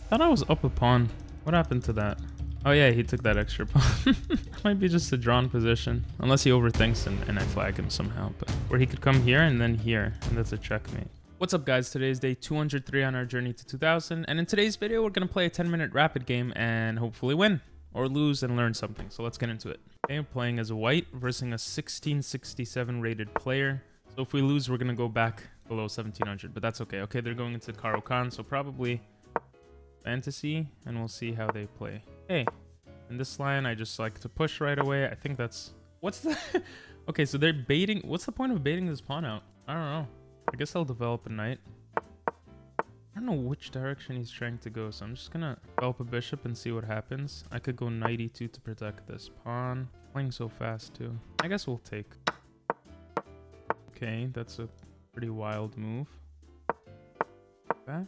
Thought I was up a pawn. What happened to that? Oh yeah, he took that extra pawn. Might be just a drawn position. Unless he overthinks and I flag him somehow. But where he could come here and then here. And that's a checkmate. What's up guys, today is day 203 on our journey to 2000. And in today's video, we're going to play a 10-minute rapid game and hopefully win. Or lose and learn something. So let's get into it. Okay, I'm playing as a white versus a 1667 rated player. So if we lose, we're going to go back below 1700. But that's okay. Okay, they're going into Karo Khan. So probably fantasy, and we'll see how they play. Hey, in this line, I just like to push right away. I think that's... What's the... Okay, so they're baiting... What's the point of baiting this pawn out? I don't know. I guess I'll develop a knight. I don't know which direction he's trying to go, so I'm just gonna develop a bishop and see what happens. I could go knight e2 to protect this pawn. Playing so fast, too. I guess we'll take. Okay, that's a pretty wild move. Back.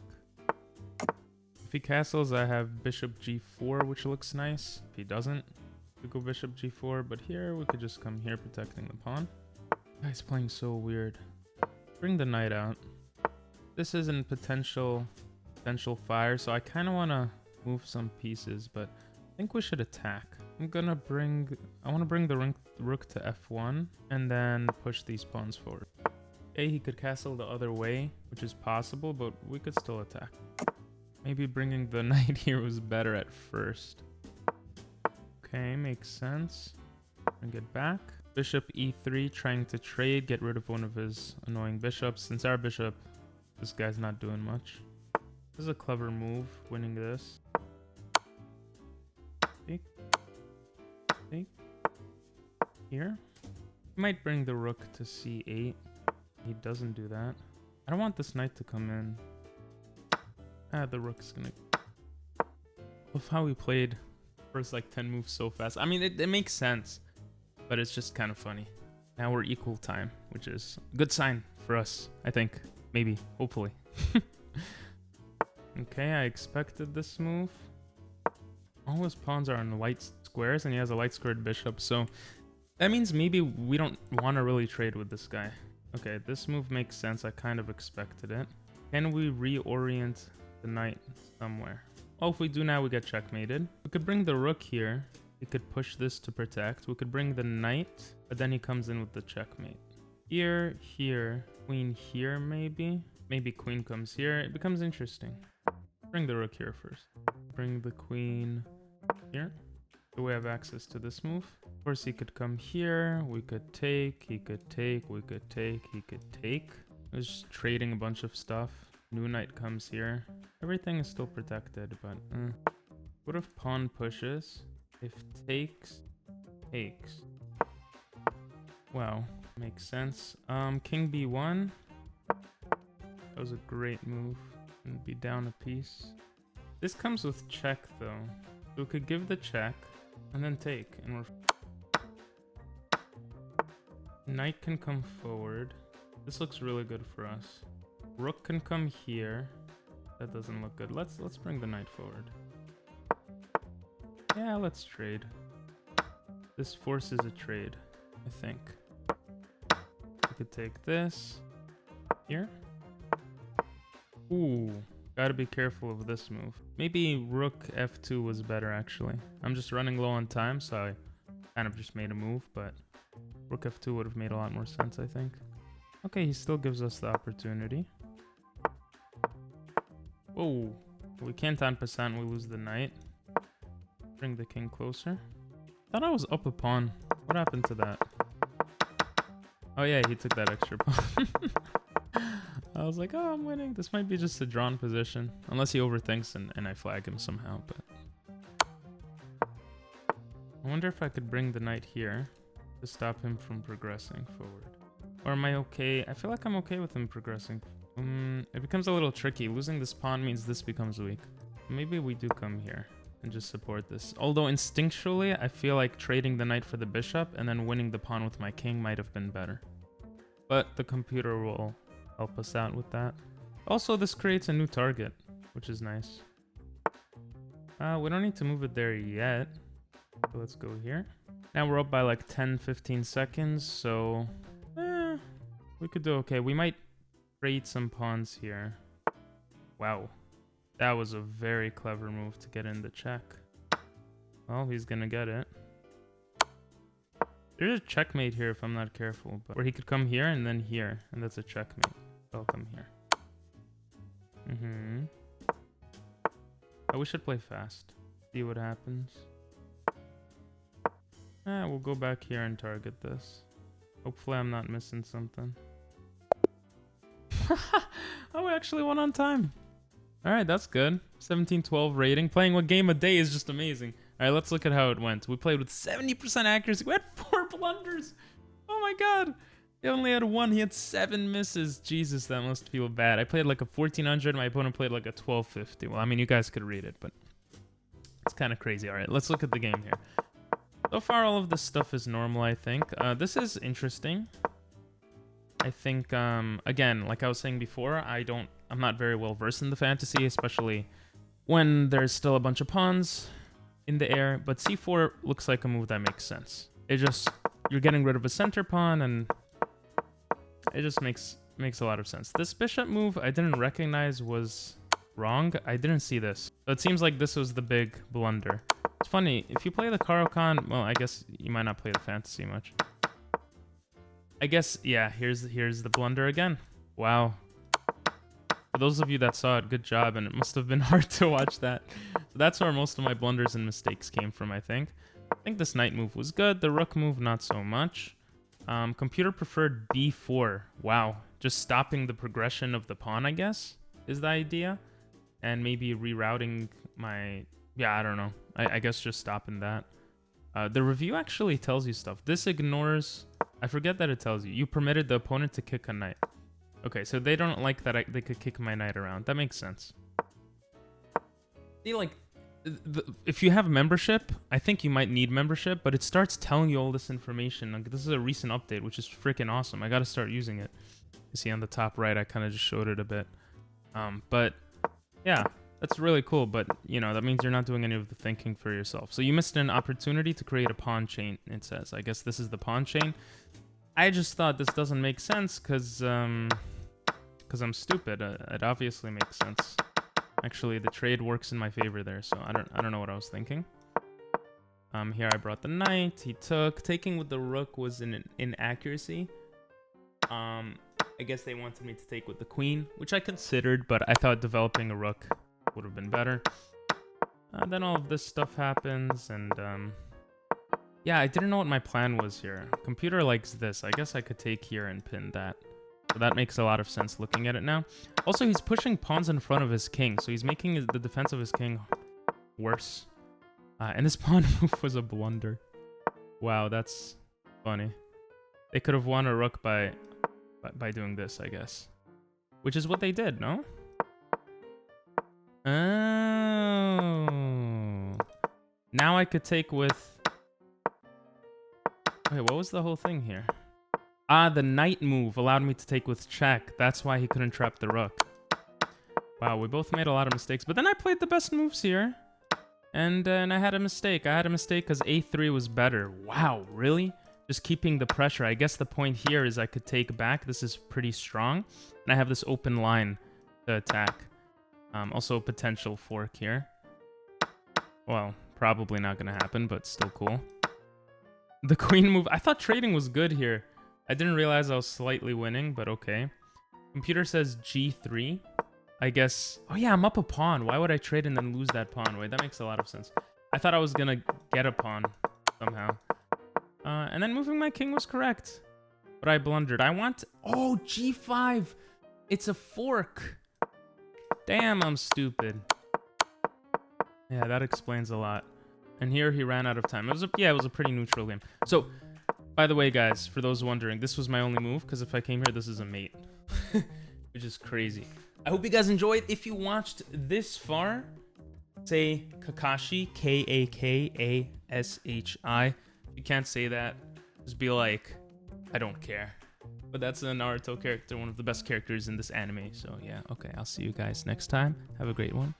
If he castles, I have bishop g4, which looks nice. If he doesn't, we go bishop g4. But here, we could just come here, protecting the pawn. Guy's playing so weird. Bring the knight out. This isn't potential fire, so I kind of want to move some pieces, but I think we should attack. I want to bring the rook to f1 and then push these pawns forward. Okay, he could castle the other way, which is possible, but we could still attack. Maybe bringing the knight here was better at first. Okay, makes sense. Bring it back. Bishop e3, trying to trade, get rid of one of his annoying bishops. Since our bishop, this guy's not doing much. This is a clever move, winning this. Take. Take. Here. He might bring the rook to c8. He doesn't do that. I don't want this knight to come in. The rook's gonna... Love how we played first like 10 moves so fast. I mean, it makes sense, but it's just kind of funny. Now we're equal time, which is a good sign for us, I think. Maybe, hopefully. Okay, I expected this move. All his pawns are on white squares, and he has a light squared bishop, so that means maybe we don't want to really trade with this guy. Okay, this move makes sense. I kind of expected it. Can we reorient the knight somewhere? Oh, if we do now, we get checkmated. We could bring the rook here. We could push this to protect. We could bring the knight, but then he comes in with the checkmate. Here, here, queen here maybe. Maybe queen comes here. It becomes interesting. Bring the rook here first. Bring the queen here. So we have access to this move. Of course, he could come here. We could take. He could take. We could take. He could take. We're just trading a bunch of stuff. New knight comes here. Everything is still protected, but what if pawn pushes? If takes, takes. Wow, makes sense. King b1. That was a great move. And be down a piece. This comes with check though. So we could give the check and then take, and we're... Knight can come forward. This looks really good for us. Rook can come here. That doesn't look good. Let's bring the knight forward. Yeah, let's trade. This forces a trade, I think. We could take this here. Ooh, gotta be careful of this move. Maybe rook f2 was better actually. I'm just running low on time, so I kind of just made a move, but rook f2 would have made a lot more sense, I think. Okay, he still gives us the opportunity. Whoa, we can't on percent, we lose the knight. Bring the king closer. Thought I was up a pawn. What happened to that? Oh yeah, he took that extra pawn. I was like, oh, I'm winning. This might be just a drawn position. Unless he overthinks and I flag him somehow, but... I wonder if I could bring the knight here to stop him from progressing forward. Or am I okay? I feel like I'm okay with him progressing. It becomes a little tricky. Losing this pawn means this becomes weak. Maybe we do come here and just support this. Although instinctually, I feel like trading the knight for the bishop and then winning the pawn with my king might have been better. But the computer will help us out with that. Also, this creates a new target, which is nice. We don't need to move it there yet. So let's go here. Now we're up by like 10-15 seconds, so we could do okay. We might trade some pawns here. Wow. That was a very clever move to get in the check. Well, he's gonna get it. There's a checkmate here if I'm not careful, but where he could come here and then here, and that's a checkmate. I'll come here. Oh, we should play fast. See what happens. We'll go back here and target this. Hopefully I'm not missing something. Oh, we actually won on time. Alright, that's good. 17-12 rating. Playing one game a day is just amazing. Alright, let's look at how it went. We played with 70% accuracy. We had 4 blunders. Oh my god. He only had 1. He had 7 misses. Jesus, that must feel bad. I played like a 1400. My opponent played like a 1250. Well, I mean, you guys could read it, but it's kind of crazy. Alright, let's look at the game here. So far, all of this stuff is normal, I think. This is interesting. I think, again, like I was saying before, I'm not very well versed in the fantasy, especially when there's still a bunch of pawns in the air. But c4 looks like a move that makes sense. You're getting rid of a center pawn, and it just makes a lot of sense. This bishop move I didn't recognize was wrong. I didn't see this. So it seems like this was the big blunder. It's funny, if you play the Caro-Kann, well, I guess you might not play the fantasy much. I guess, yeah, here's the blunder again. Wow. For those of you that saw it, good job, and it must have been hard to watch that. So that's where most of my blunders and mistakes came from, I think. I think this knight move was good. The rook move, not so much. Computer preferred b4. Wow. Just stopping the progression of the pawn, I guess, is the idea. And maybe rerouting my... Yeah, I don't know. I guess just stopping that. The review actually tells you stuff. This ignores... I forget that it tells you. You permitted the opponent to kick a knight. Okay, so they don't like that they could kick my knight around. That makes sense. See, like, if you have membership, I think you might need membership, but it starts telling you all this information. Like, this is a recent update, which is freaking awesome. I gotta start using it. You see on the top right, I kind of just showed it a bit. But, yeah. That's really cool, but, you know, that means you're not doing any of the thinking for yourself. So you missed an opportunity to create a pawn chain, it says. I guess this is the pawn chain. I just thought this doesn't make sense because I'm stupid. It obviously makes sense. Actually, the trade works in my favor there, so I don't know what I was thinking. Here I brought the knight. He took. Taking with the rook was an inaccuracy. I guess they wanted me to take with the queen, which I considered, but I thought developing a rook would have been better. Then all of this stuff happens, and yeah, I didn't know what my plan was here. Computer likes this. I guess I could take here and pin that. So that makes a lot of sense looking at it now. Also, he's pushing pawns in front of his king, so he's making the defense of his king worse. And this pawn move was a blunder. Wow, that's funny. They could have won a rook by doing this, I guess. Which is what they did, no? Oh. Now I could take with... Wait, what was the whole thing here? Ah, the knight move allowed me to take with check. That's why he couldn't trap the rook. Wow, we both made a lot of mistakes. But then I played the best moves here. And I had a mistake. I had a mistake because a3 was better. Wow, really? Just keeping the pressure. I guess the point here is I could take back. This is pretty strong. And I have this open line to attack. Also a potential fork here. Well, probably not going to happen, but still cool. The queen move. I thought trading was good here. I didn't realize I was slightly winning, but okay. Computer says g3. I guess... Oh yeah, I'm up a pawn. Why would I trade and then lose that pawn? Wait, that makes a lot of sense. I thought I was going to get a pawn somehow. And then moving my king was correct. But I blundered. I want... Oh, g5. It's a fork. Damn, I'm stupid. Yeah, that explains a lot. And here he ran out of time. It was a pretty neutral game. So, by the way, guys, for those wondering, this was my only move, because if I came here, this is a mate. Which is crazy. I hope you guys enjoyed. If you watched this far, say Kakashi, K-A-K-A-S-H-I. If you can't say that, just be like, I don't care. But that's a Naruto character, one of the best characters in this anime. So yeah, okay, I'll see you guys next time. Have a great one.